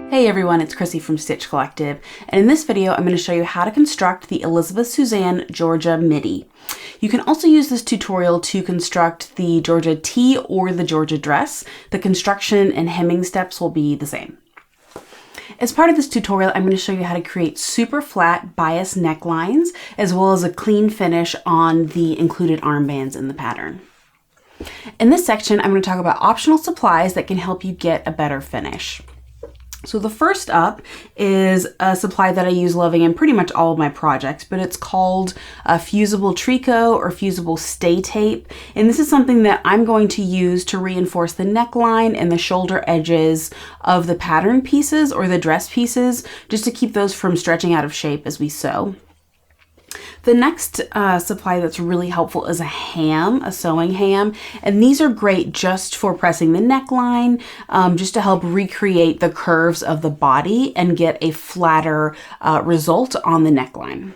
Hey everyone, it's Chrissy from Stitch Collective, and in this video I'm going to show you how to construct the Elizabeth Suzann Georgia Midi. You can also use this tutorial to construct the Georgia tee or the Georgia dress. The construction and hemming steps will be the same. As part of this tutorial, I'm going to show you how to create super flat bias necklines, as well as a clean finish on the included armbands in the pattern. In this section, I'm going to talk about optional supplies that can help you get a better finish. So the first up is a supply that I use loving in pretty much all of my projects, but it's called fusible tricot or fusible stay tape. And this is something that I'm going to use to reinforce the neckline and the shoulder edges of the pattern pieces or the dress pieces, just to keep those from stretching out of shape as we sew. The next supply that's really helpful is a sewing ham, and these are great just for pressing the neckline, just to help recreate the curves of the body and get a flatter result on the neckline.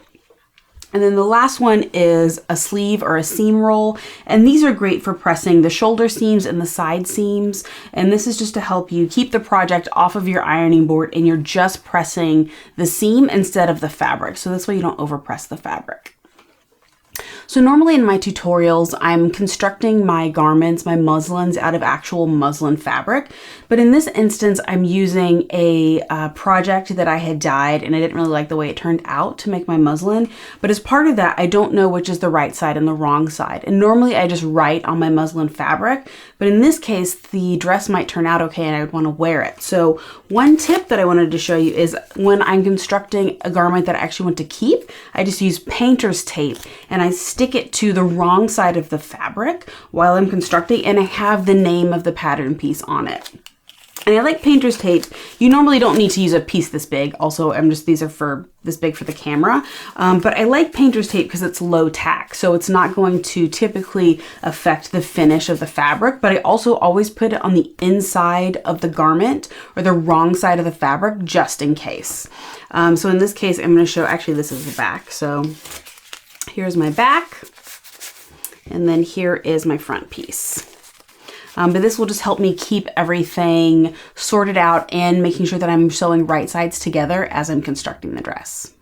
And then the last one is a sleeve or a seam roll, and these are great for pressing the shoulder seams and the side seams, and this is just to help you keep the project off of your ironing board and you're just pressing the seam instead of the fabric, so this way you don't overpress the fabric. So normally in my tutorials, I'm constructing my garments, my muslins, out of actual muslin fabric. But in this instance, I'm using a project that I had dyed, and I didn't really like the way it turned out to make my muslin. But as part of that, I don't know which is the right side and the wrong side. And normally I just write on my muslin fabric. But in this case, the dress might turn out okay and I would want to wear it. So one tip that I wanted to show you is when I'm constructing a garment that I actually want to keep, I just use painter's tape and I stick it to the wrong side of the fabric while I'm constructing, and I have the name of the pattern piece on it. And I like painter's tape. You normally don't need to use a piece this big. Also, these are for this big for the camera. But I like painter's tape because it's low tack. So it's not going to typically affect the finish of the fabric. But I also always put it on the inside of the garment or the wrong side of the fabric just in case. So in this case, I'm going to show, actually this is the back. So here's my back. And then here is my front piece. But this will just help me keep everything sorted out and making sure that I'm sewing right sides together as I'm constructing the dress.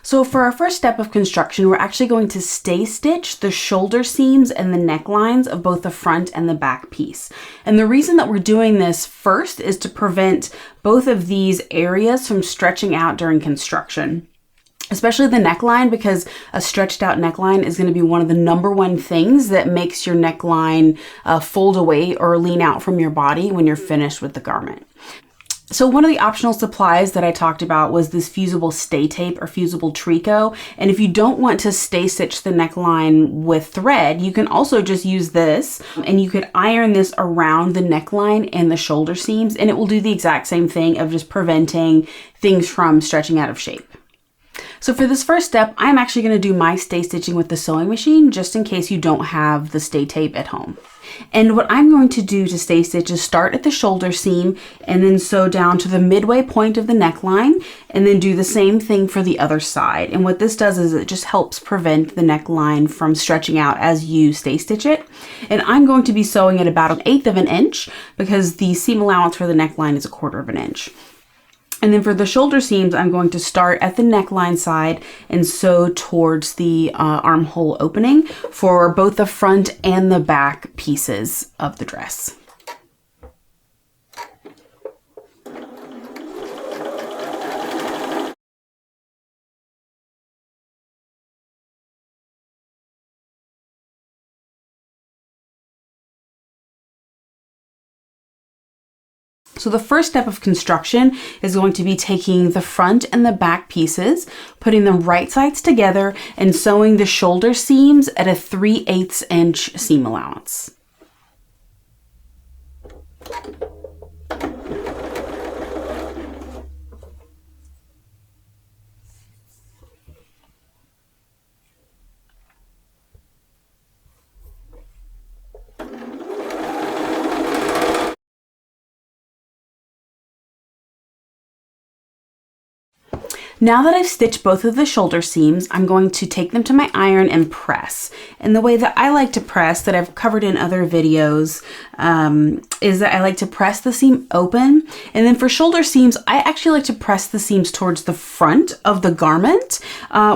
So for our first step of construction, we're actually going to stay stitch the shoulder seams and the necklines of both the front and the back piece. And the reason that we're doing this first is to prevent both of these areas from stretching out during construction. Especially the neckline, because a stretched out neckline is going to be one of the #1 things that makes your neckline fold away or lean out from your body when you're finished with the garment. So one of the optional supplies that I talked about was this fusible stay tape or fusible tricot. And if you don't want to stay stitch the neckline with thread, you can also just use this, and you could iron this around the neckline and the shoulder seams, and it will do the exact same thing of just preventing things from stretching out of shape. So for this first step, I'm actually going to do my stay stitching with the sewing machine, just in case you don't have the stay tape at home. And what I'm going to do to stay stitch is start at the shoulder seam and then sew down to the midway point of the neckline, and then do the same thing for the other side. And what this does is it just helps prevent the neckline from stretching out as you stay stitch it. And I'm going to be sewing at about 1/8 of an inch because the seam allowance for the neckline is 1/4 of an inch. And then for the shoulder seams, I'm going to start at the neckline side and sew towards the armhole opening for both the front and the back pieces of the dress. So the first step of construction is going to be taking the front and the back pieces, putting them right sides together, and sewing the shoulder seams at a 3/8 inch seam allowance. Now that I've stitched both of the shoulder seams, I'm going to take them to my iron and press. And the way that I like to press, that I've covered in other videos, is that I like to press the seam open. And then for shoulder seams, I actually like to press the seams towards the front of the garment,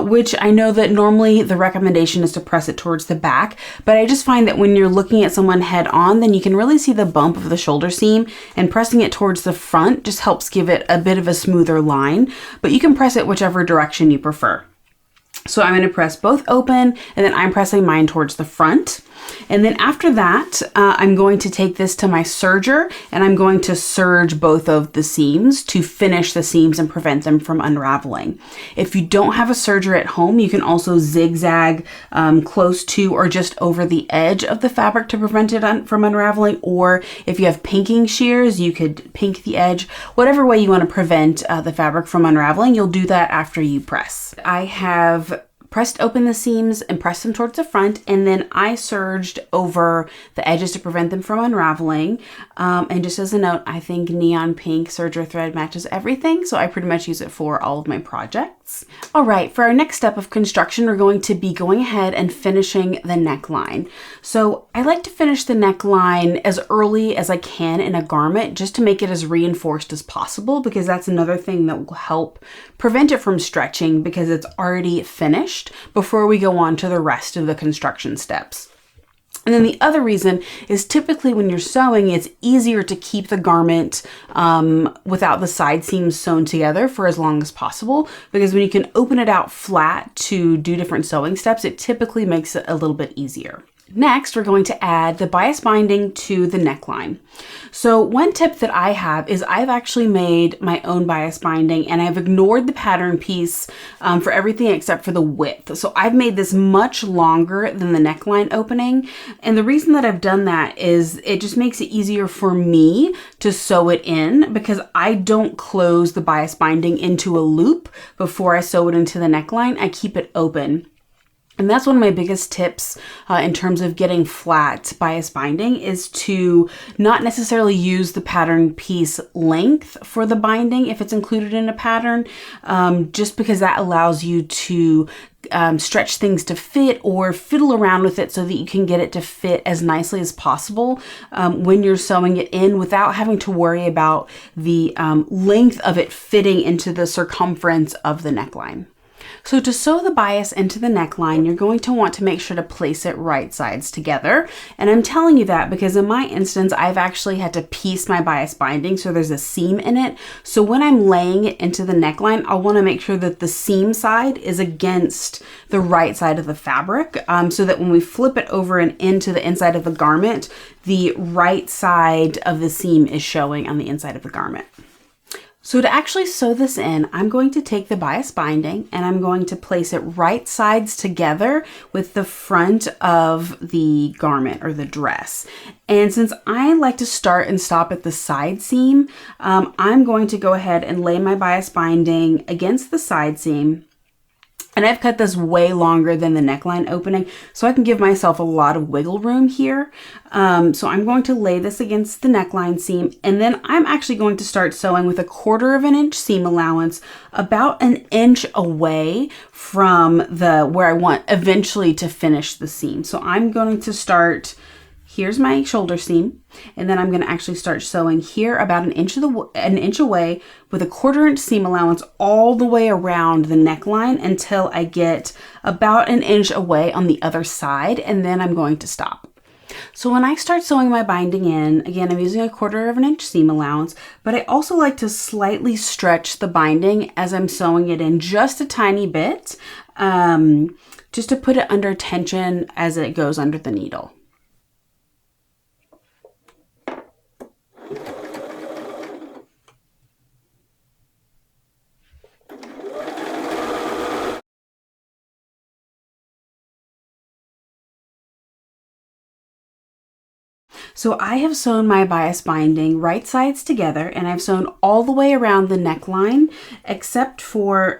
which I know that normally the recommendation is to press it towards the back. But I just find that when you're looking at someone head on, then you can really see the bump of the shoulder seam, and pressing it towards the front just helps give it a bit of a smoother line. But you can press it whichever direction you prefer. So I'm going to press both open, and then I'm pressing mine towards the front. And then after that, I'm going to take this to my serger, and I'm going to serge both of the seams to finish the seams and prevent them from unraveling. If you don't have a serger at home, you can also zigzag close to or just over the edge of the fabric to prevent it from unraveling. Or if you have pinking shears, you could pink the edge. Whatever way you want to prevent the fabric from unraveling, you'll do that after you press. I have pressed open the seams and pressed them towards the front, and then I serged over the edges to prevent them from unraveling. And just as a note, I think neon pink serger thread matches everything, so I pretty much use it for all of my projects. All right, for our next step of construction, we're going to be going ahead and finishing the neckline. So I like to finish the neckline as early as I can in a garment, just to make it as reinforced as possible, because that's another thing that will help prevent it from stretching, because it's already finished before we go on to the rest of the construction steps. And then the other reason is typically when you're sewing, it's easier to keep the garment without the side seams sewn together for as long as possible, because when you can open it out flat to do different sewing steps, it typically makes it a little bit easier. Next, we're going to add the bias binding to the neckline. So one tip that I have is I've actually made my own bias binding, and I've ignored the pattern piece for everything except for the width. So I've made this much longer than the neckline opening. And the reason that I've done that is it just makes it easier for me to sew it in, because I don't close the bias binding into a loop before I sew it into the neckline. I keep it open. And that's one of my biggest tips in terms of getting flat bias binding, is to not necessarily use the pattern piece length for the binding if it's included in a pattern, just because that allows you to stretch things to fit or fiddle around with it so that you can get it to fit as nicely as possible when you're sewing it in, without having to worry about the length of it fitting into the circumference of the neckline. So to sew the bias into the neckline, you're going to want to make sure to place it right sides together. And I'm telling you that because in my instance, I've actually had to piece my bias binding, so there's a seam in it. So when I'm laying it into the neckline, I'll want to make sure that the seam side is against the right side of the fabric, so that when we flip it over and into the inside of the garment, the right side of the seam is showing on the inside of the garment. So to actually sew this in, I'm going to take the bias binding and I'm going to place it right sides together with the front of the garment or the dress. And since I like to start and stop at the side seam, I'm going to go ahead and lay my bias binding against the side seam. And I've cut this way longer than the neckline opening, so I can give myself a lot of wiggle room here. So I'm going to lay this against the neckline seam, and then I'm actually going to start sewing with 1/4 inch seam allowance, about 1 inch away from where I want eventually to finish the seam. So I'm going to start, here's my shoulder seam, and then I'm going to actually start sewing here about 1 inch away with 1/4 inch seam allowance all the way around the neckline until I get about 1 inch away on the other side, and then I'm going to stop. So when I start sewing my binding in, again, I'm using 1/4 inch seam allowance, but I also like to slightly stretch the binding as I'm sewing it in just a tiny bit, just to put it under tension as it goes under the needle. So I have sewn my bias binding right sides together, and I've sewn all the way around the neckline, except for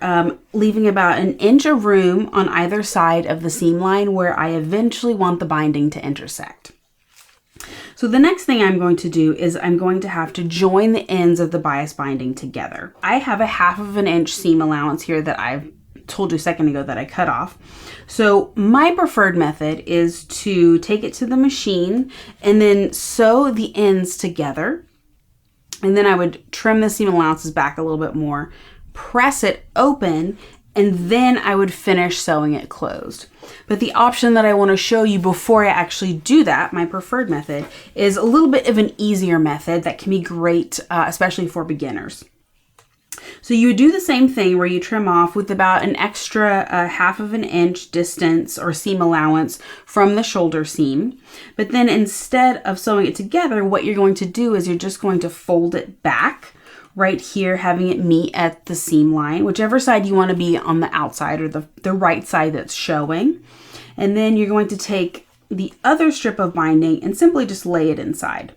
leaving about 1 inch of room on either side of the seam line where I eventually want the binding to intersect. So the next thing I'm going to do is I'm going to have to join the ends of the bias binding together. I have a 1/2 inch seam allowance here that I've told you a second ago that I cut off. So my preferred method is to take it to the machine and then sew the ends together. And then I would trim the seam allowances back a little bit more, press it open, and then I would finish sewing it closed. But the option that I want to show you before I actually do that, my preferred method, is a little bit of an easier method that can be great, especially for beginners. So you would do the same thing where you trim off with about an extra 1/2 inch distance or seam allowance from the shoulder seam. But then instead of sewing it together, what you're going to do is you're just going to fold it back right here, having it meet at the seam line, whichever side you want to be on the outside or the right side that's showing. And then you're going to take the other strip of binding and simply just lay it inside.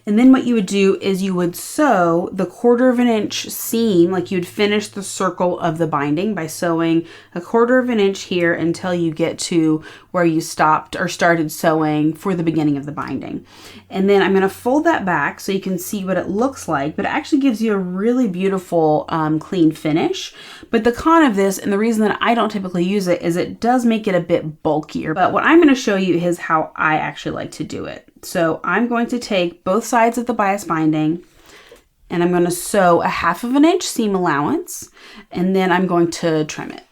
And then what you would do is you would sew the 1/4 inch seam, like you'd finish the circle of the binding by sewing a 1/4 inch here until you get to where you stopped or started sewing for the beginning of the binding. And then I'm going to fold that back so you can see what it looks like, but it actually gives you a really beautiful clean finish. But the con of this, and the reason that I don't typically use it, is it does make it a bit bulkier. But what I'm going to show you is how I actually like to do it. So I'm going to take both sides of the bias binding and I'm going to sew a 1/2 inch seam allowance, and then I'm going to trim it.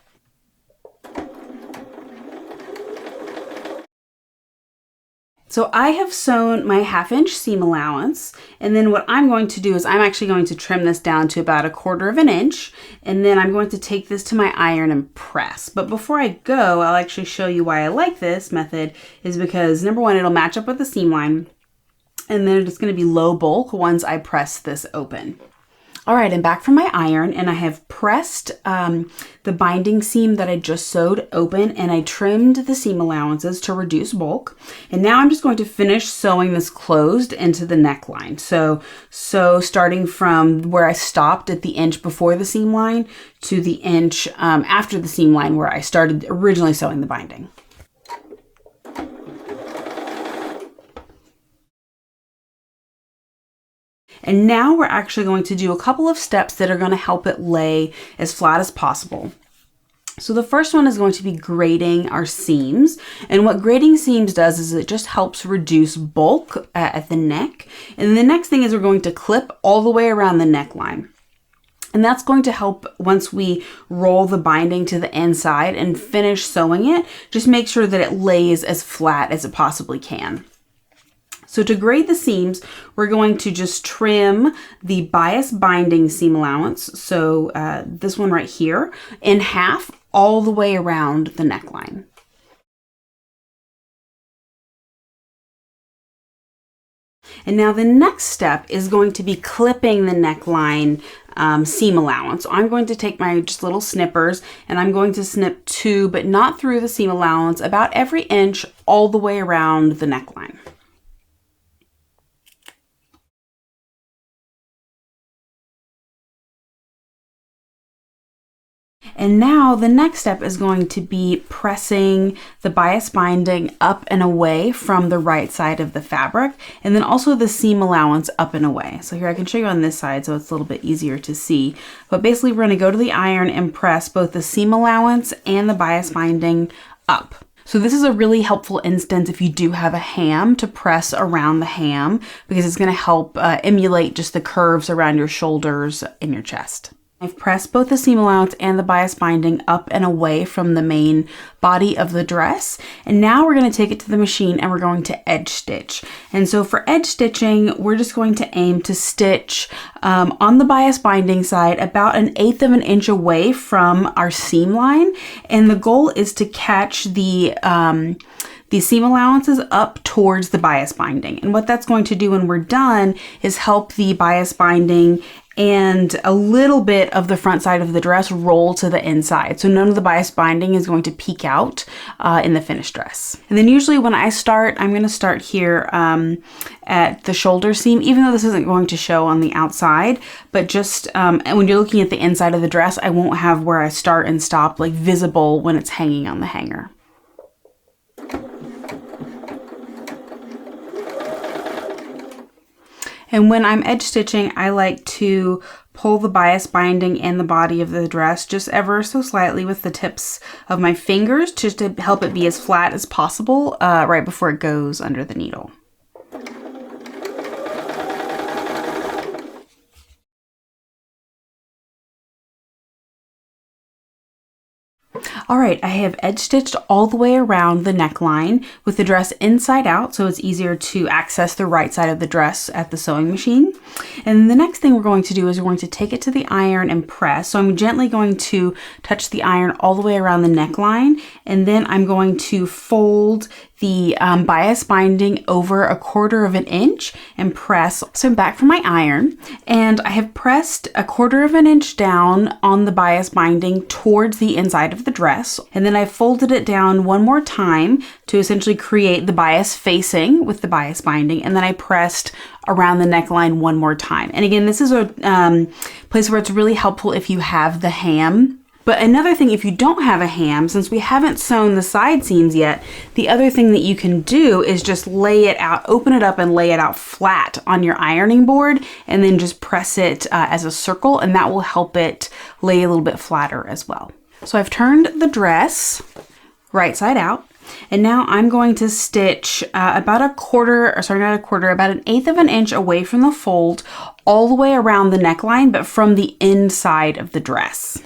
So I have sewn my 1/2 inch seam allowance, and then what I'm going to do is I'm actually going to trim this down to about a 1/4 inch, and then I'm going to take this to my iron and press. But before I go, I'll actually show you why I like this method, is because number one, it'll match up with the seam line, and then it's going to be low bulk once I press this open. All right, I'm back from my iron, and I have pressed the binding seam that I just sewed open, and I trimmed the seam allowances to reduce bulk. And now I'm just going to finish sewing this closed into the neckline. So starting from where I stopped at the inch before the seam line to the inch after the seam line where I started originally sewing the binding. And now we're actually going to do a couple of steps that are going to help it lay as flat as possible. So the first one is going to be grading our seams. And what grading seams does is it just helps reduce bulk at the neck. And the next thing is we're going to clip all the way around the neckline. And that's going to help once we roll the binding to the inside and finish sewing it, just make sure that it lays as flat as it possibly can. So to grade the seams, we're going to just trim the bias binding seam allowance, so this one right here, in half all the way around the neckline. And now the next step is going to be clipping the neckline seam allowance. So I'm going to take my just little snippers and I'm going to snip two, but not through the seam allowance, about every inch all the way around the neckline. And now the next step is going to be pressing the bias binding up and away from the right side of the fabric, and then also the seam allowance up and away. So here I can show you on this side so it's a little bit easier to see. But basically we're going to go to the iron and press both the seam allowance and the bias binding up. So this is a really helpful instance if you do have a ham, to press around the ham, because it's going to help emulate just the curves around your shoulders and your chest. I've pressed both the seam allowance and the bias binding up and away from the main body of the dress. And now we're going to take it to the machine and we're going to edge stitch. And so for edge stitching, we're just going to aim to stitch on the bias binding side about 1/8 inch away from our seam line. And the goal is to catch the seam allowances up towards the bias binding. And what that's going to do when we're done is help the bias binding and a little bit of the front side of the dress roll to the inside. So none of the bias binding is going to peek out in the finished dress. And then usually when I start, I'm going to start here at the shoulder seam, even though this isn't going to show on the outside, but just when you're looking at the inside of the dress, I won't have where I start and stop like visible when it's hanging on the hanger. And when I'm edge stitching, I like to pull the bias binding in the body of the dress just ever so slightly with the tips of my fingers, just to help it be as flat as possible right before it goes under the needle. All right, I have edge stitched all the way around the neckline with the dress inside out, so it's easier to access the right side of the dress at the sewing machine. And the next thing we're going to do is we're going to take it to the iron and press. So I'm gently going to touch the iron all the way around the neckline, and then I'm going to fold the bias binding over 1/4 of an inch and press. So I'm back from my iron, and I have pressed 1/4 of an inch down on the bias binding towards the inside of the dress, and then I folded it down one more time to essentially create the bias facing with the bias binding, and then I pressed around the neckline one more time. And again, this is a place where it's really helpful if you have the ham. But another thing, if you don't have a ham, since we haven't sewn the side seams yet, the other thing that you can do is just lay it out, open it up and lay it out flat on your ironing board, and then just press it as a circle, and that will help it lay a little bit flatter as well. So I've turned the dress right side out, and now I'm going to stitch about an 1/8 of an inch away from the fold, all the way around the neckline, but from the inside of the dress.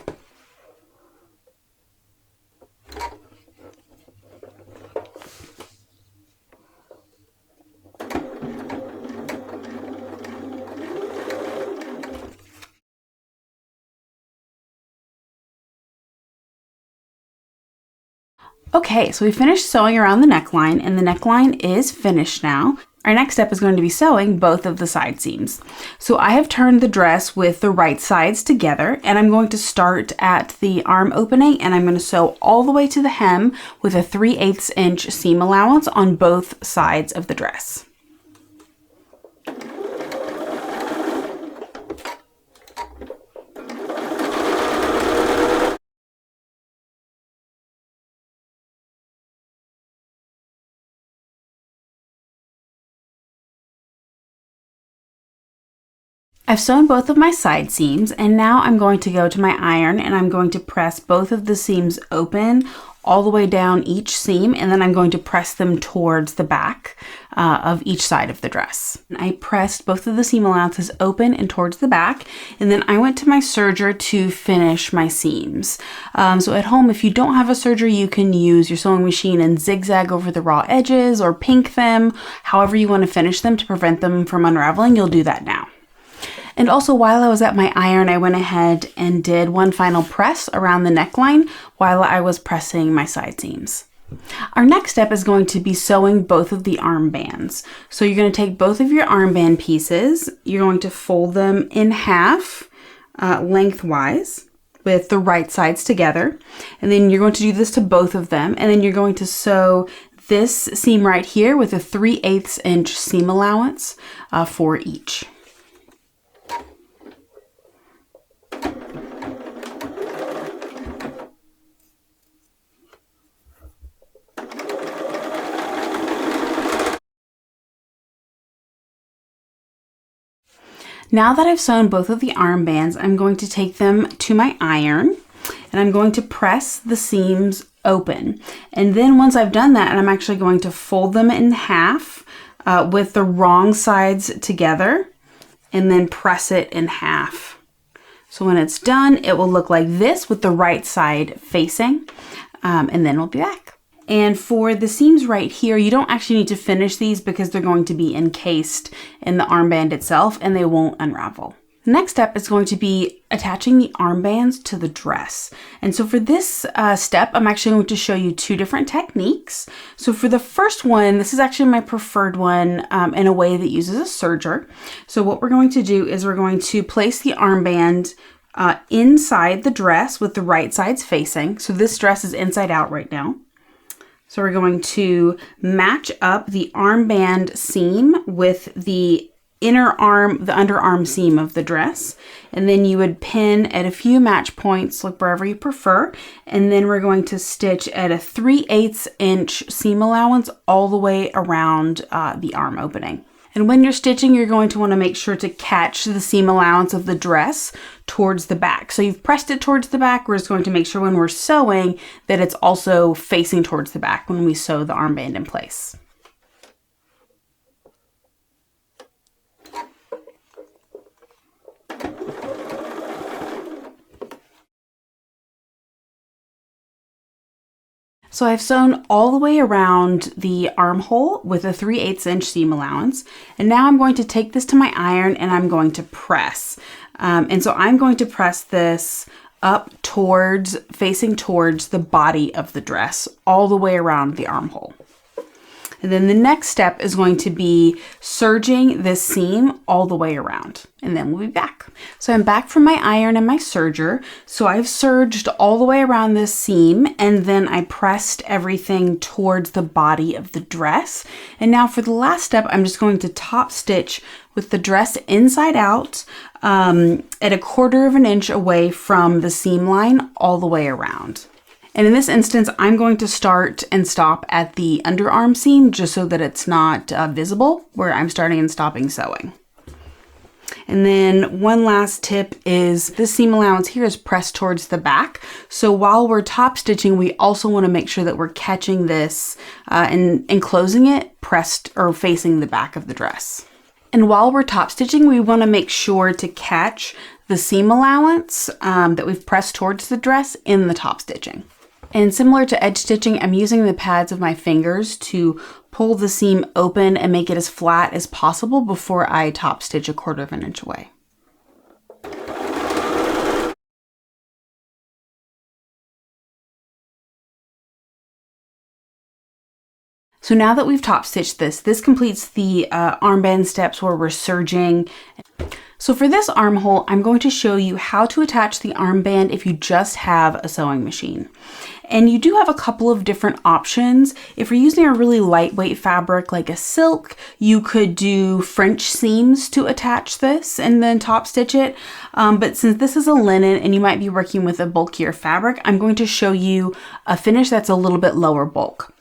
Okay, so we finished sewing around the neckline, and the neckline is finished now. Our next step is going to be sewing both of the side seams. So I have turned the dress with the right sides together, and I'm going to start at the arm opening, and I'm going to sew all the way to the hem with a 3/8 inch seam allowance on both sides of the dress. I've sewn both of my side seams, and now I'm going to go to my iron and I'm going to press both of the seams open all the way down each seam, and then I'm going to press them towards the back of each side of the dress. I pressed both of the seam allowances open and towards the back, and then I went to my serger to finish my seams. So at home, if you don't have a serger, you can use your sewing machine and zigzag over the raw edges or pink them, however you want to finish them to prevent them from unraveling. You'll do that now. And also, while I was at my iron, I went ahead and did one final press around the neckline while I was pressing my side seams. Our next step is going to be sewing both of the armbands. So you're going to take both of your armband pieces, you're going to fold them in half lengthwise with the right sides together, and then you're going to do this to both of them, and then you're going to sew this seam right here with a 3/8 inch seam allowance for each. Now that I've sewn both of the armbands, I'm going to take them to my iron, and I'm going to press the seams open. And then once I've done that, I'm actually going to fold them in half with the wrong sides together, and then press it in half. So when it's done, it will look like this with the right side facing, and then we'll be back. And for the seams right here, you don't actually need to finish these because they're going to be encased in the armband itself and they won't unravel. The next step is going to be attaching the armbands to the dress. And so for this step, I'm actually going to show you two different techniques. So for the first one, this is actually my preferred one in a way that uses a serger. So what we're going to do is we're going to place the armband inside the dress with the right sides facing. So this dress is inside out right now. So we're going to match up the armband seam with the underarm seam of the dress. And then you would pin at a few match points, look wherever you prefer. And then we're going to stitch at a 3/8 inch seam allowance all the way around the arm opening. And when you're stitching, you're going to want to make sure to catch the seam allowance of the dress towards the back. So you've pressed it towards the back. We're just going to make sure when we're sewing that it's also facing towards the back when we sew the armband in place. So I've sewn all the way around the armhole with a 3/8 inch seam allowance. And now I'm going to take this to my iron and I'm going to press. And so I'm going to press this up towards, facing towards the body of the dress, all the way around the armhole. And then the next step is going to be serging this seam all the way around, and then we'll be back. So I'm back from my iron and my serger. So I've serged all the way around this seam, and then I pressed everything towards the body of the dress. And now for the last step, I'm just going to top stitch with the dress inside out at 1/4 of an inch away from the seam line all the way around. And in this instance, I'm going to start and stop at the underarm seam just so that it's not visible where I'm starting and stopping sewing. And then one last tip is this seam allowance here is pressed towards the back. So while we're top stitching, we also want to make sure that we're catching this and enclosing it pressed or facing the back of the dress. And while we're top stitching, we want to make sure to catch the seam allowance that we've pressed towards the dress in the top stitching. And similar to edge stitching, I'm using the pads of my fingers to pull the seam open and make it as flat as possible before I top stitch 1/4 of an inch away. So now that we've top stitched this completes the armband steps where we're serging. So for this armhole, I'm going to show you how to attach the armband if you just have a sewing machine. And you do have a couple of different options. If you're using a really lightweight fabric like a silk, you could do French seams to attach this and then top stitch it. But since this is a linen and you might be working with a bulkier fabric, I'm going to show you a finish that's a little bit lower bulk.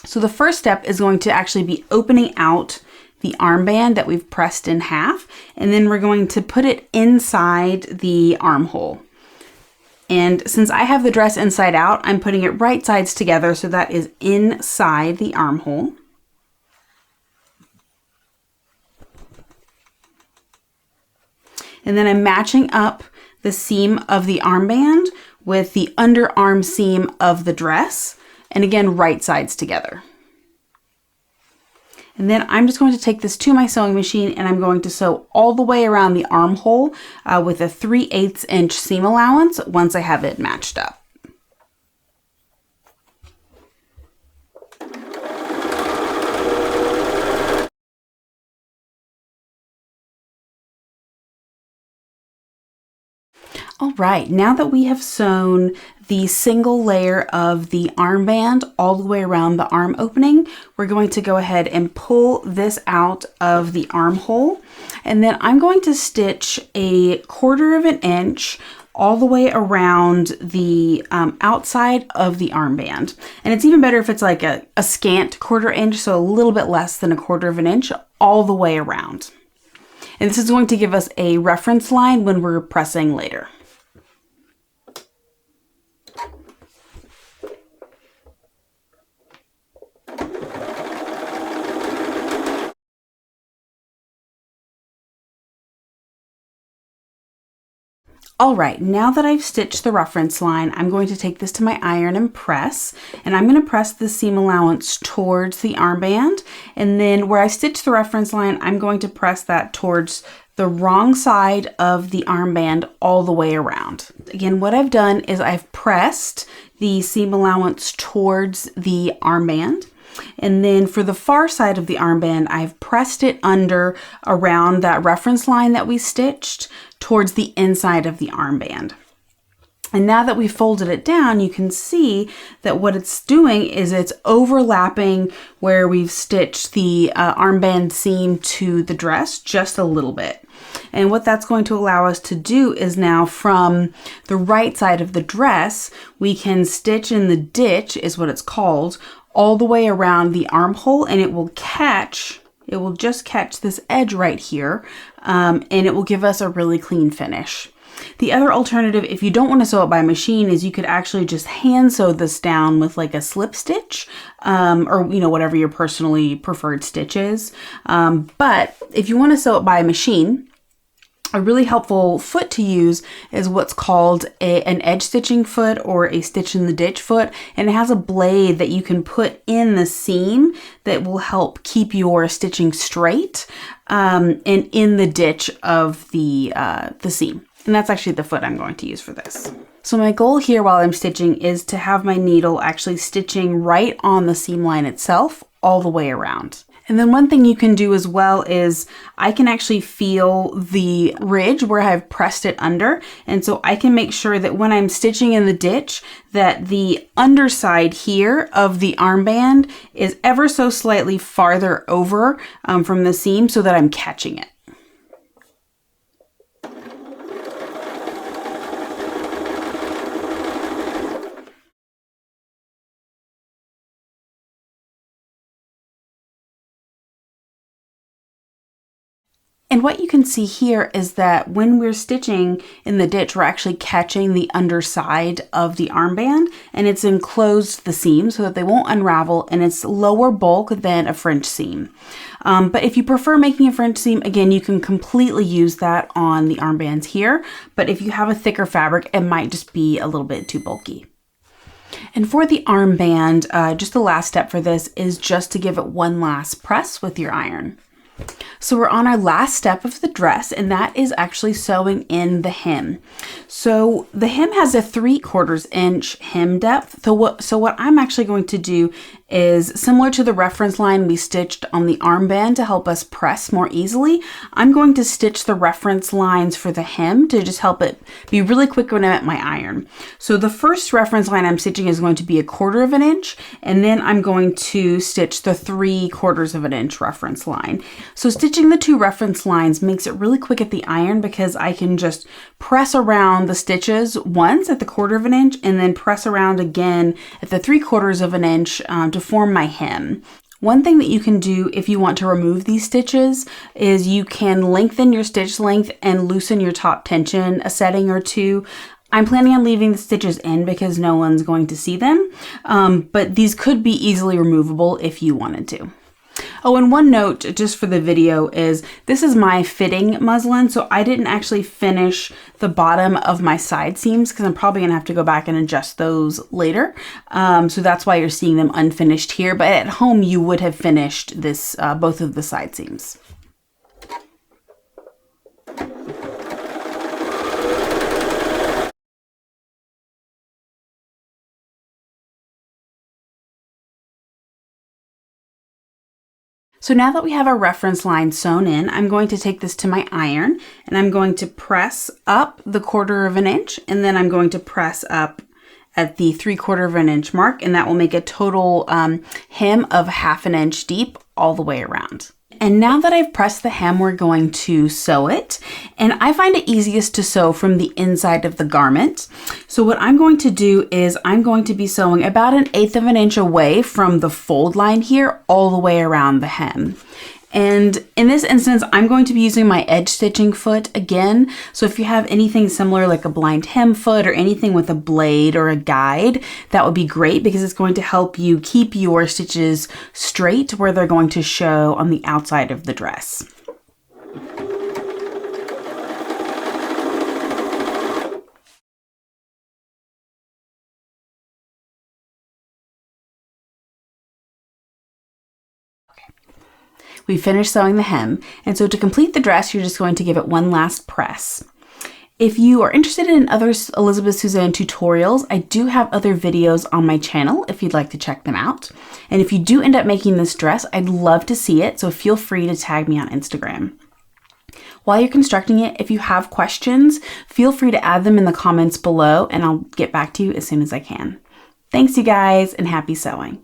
So the first step is going to actually be opening out the armband that we've pressed in half, and then we're going to put it inside the armhole. And since I have the dress inside out, I'm putting it right sides together, so that is inside the armhole. And then I'm matching up the seam of the armband with the underarm seam of the dress, and again, right sides together. And then I'm just going to take this to my sewing machine and I'm going to sew all the way around the armhole with a 3/8 inch seam allowance once I have it matched up. All right, now that we have sewn the single layer of the armband all the way around the arm opening, we're going to go ahead and pull this out of the armhole. And then I'm going to stitch a 1/4 of an inch all the way around the outside of the armband. And it's even better if it's like a scant 1/4 inch, so a little bit less than a 1/4 of an inch all the way around. And this is going to give us a reference line when we're pressing later. All right, now that I've stitched the reference line, I'm going to take this to my iron and press, and I'm going to press the seam allowance towards the armband, and then where I stitched the reference line, I'm going to press that towards the wrong side of the armband all the way around. Again, what I've done is I've pressed the seam allowance towards the armband. And then for the far side of the armband, I've pressed it under around that reference line that we stitched towards the inside of the armband. And now that we've folded it down, you can see that what it's doing is it's overlapping where we've stitched the armband seam to the dress just a little bit. And what that's going to allow us to do is now from the right side of the dress, we can stitch in the ditch, is what it's called, all the way around the armhole, and it will catch it will just catch this edge right here, and it will give us a really clean finish. The other alternative, if you don't want to sew it by machine, is you could actually just hand sew this down with like a slip stitch, or whatever your personally preferred stitch is. But if you want to sew it by machine, a really helpful foot to use is what's called an edge stitching foot or a stitch in the ditch foot, and it has a blade that you can put in the seam that will help keep your stitching straight and in the ditch of the seam. And that's actually the foot I'm going to use for this. So my goal here while I'm stitching is to have my needle actually stitching right on the seam line itself all the way around. And then one thing you can do as well is I can actually feel the ridge where I've pressed it under. And so I can make sure that when I'm stitching in the ditch that the underside here of the armband is ever so slightly farther over from the seam so that I'm catching it. And what you can see here is that when we're stitching in the ditch, we're actually catching the underside of the armband, and it's enclosed the seam so that they won't unravel, and it's lower bulk than a French seam. But if you prefer making a French seam, again, you can completely use that on the armbands here. But if you have a thicker fabric, it might just be a little bit too bulky. And for the armband, just the last step for this is just to give it one last press with your iron. So we're on our last step of the dress, and that is actually sewing in the hem. So the hem has a 3/4 inch hem depth. So what I'm actually going to do is similar to the reference line we stitched on the armband to help us press more easily. I'm going to stitch the reference lines for the hem to just help it be really quick when I'm at my iron. So the first reference line I'm stitching is going to be 1/4 inch, and then I'm going to stitch the 3/4 inch reference line. So stitching the two reference lines makes it really quick at the iron because I can just press around the stitches once at the 1/4 inch and then press around again at the 3/4 inch to form my hem. One thing that you can do if you want to remove these stitches is you can lengthen your stitch length and loosen your top tension a setting or two. I'm planning on leaving the stitches in because no one's going to see them, but these could be easily removable if you wanted to. Oh, and one note just for the video is this is my fitting muslin, so I didn't actually finish the bottom of my side seams because I'm probably gonna have to go back and adjust those later. So that's why you're seeing them unfinished here, but at home you would have finished this both of the side seams. So now that we have our reference line sewn in, I'm going to take this to my iron and I'm going to press up the 1/4 inch, and then I'm going to press up at the 3/4 inch mark, and that will make a total hem of 1/2 inch deep all the way around. And now that I've pressed the hem, we're going to sew it. And I find it easiest to sew from the inside of the garment. So what I'm going to do is I'm going to be sewing about 1/8 inch away from the fold line here all the way around the hem. And in this instance, I'm going to be using my edge stitching foot again. So if you have anything similar like a blind hem foot or anything with a blade or a guide, that would be great because it's going to help you keep your stitches straight where they're going to show on the outside of the dress. We finished sewing the hem, and so to complete the dress, you're just going to give it one last press. If you are interested in other Elizabeth Suzann tutorials, I do have other videos on my channel if you'd like to check them out. And if you do end up making this dress, I'd love to see it, so feel free to tag me on Instagram. While you're constructing it, if you have questions, feel free to add them in the comments below, and I'll get back to you as soon as I can. Thanks, you guys, and happy sewing.